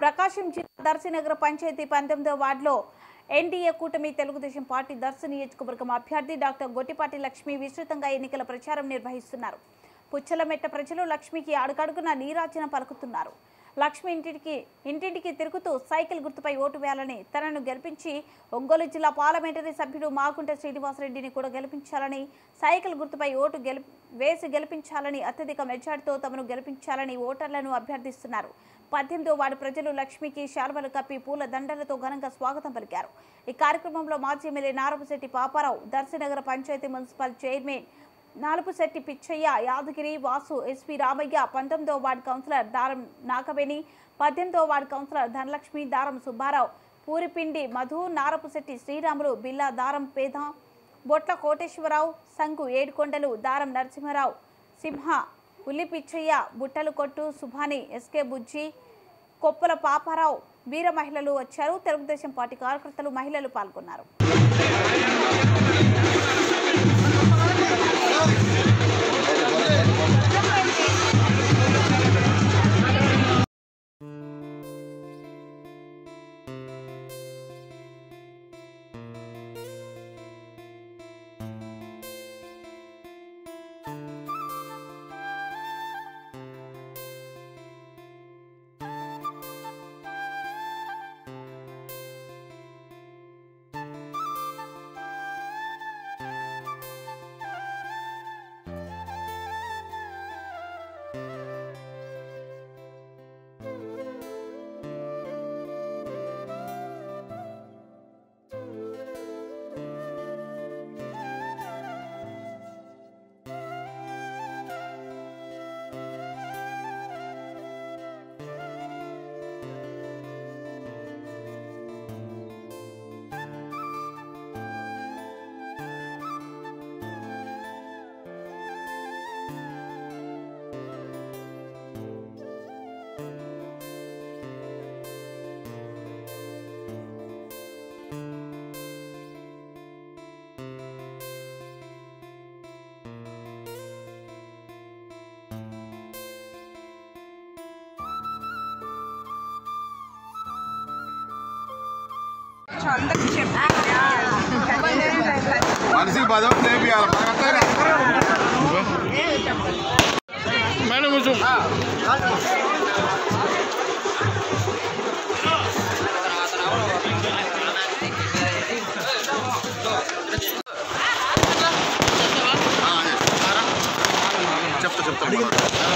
ప్రకాశం జిల్లా దర్శినగర పంచాయతీ 19వ వార్డులో ఎన్డీఏ కూటమి తెలుగుదేశం పార్టీ దర్శి నియోజకవర్గం అభ్యర్థి డాక్టర్ గొట్టిపాటి లక్ష్మి విస్తృతంగా ఎన్నికల ప్రచారం నిర్వహిస్తున్నారు. పుచ్చలమెట్ట ప్రజలు లక్ష్మికి అడుగడుగున నీరాజన పలుకుతున్నారు. లక్ష్మి ఇంటింటికి తిరుగుతూ సైకిల్ గుర్తుపై ఓటు వేయాలని, తనను గెలిపించి ఒంగోలు జిల్లా పార్లమెంటరీ సభ్యుడు మాగుంట శ్రీనివాసరెడ్డిని కూడా గెలిపించాలని, సైకిల్ గుర్తుపై ఓటు వేసి గెలిపించాలని, అత్యధిక మెజార్టీతో తమను గెలిపించాలని ఓటర్లను అభ్యర్థిస్తున్నారు. 18వ వార్డు ప్రజలు లక్ష్మికి శాల్వలు కప్పి పూల దండలతో ఘనంగా స్వాగతం పలికారు. ఈ కార్యక్రమంలో మాజీ MLA Narapusetti Paparao, Darsinagara panchayat municipal chairman Nalupusetti Pichaiah, Yadagiri Vasu, S V Ramaiah, 19వ వార్డు కౌన్సిలర్ దారం నాగవేణి, 18వ వార్డు కౌన్సిలర్ ధనలక్ష్మి, దారం సుబ్బారావు, పూరిపిండి మధు, నారపుశెట్టి శ్రీరాములు, బిల్లా దారం పేద, బొట్ల కోటేశ్వరరావు, సంగు ఏడుకొండలు, దారం నరసింహరావు, సింహ, ఉల్లి పిచ్చయ్య, బుట్టలు కొట్టు సుభాని, ఎస్కే బుజ్జి, కొప్పల పాపారావు, వీర మహిళలు వచ్చారు. తెలుగుదేశం పార్టీ కార్యకర్తలు, మహిళలు పాల్గొన్నారు. మనిషి బదం చేయాలి మేడం చెప్తా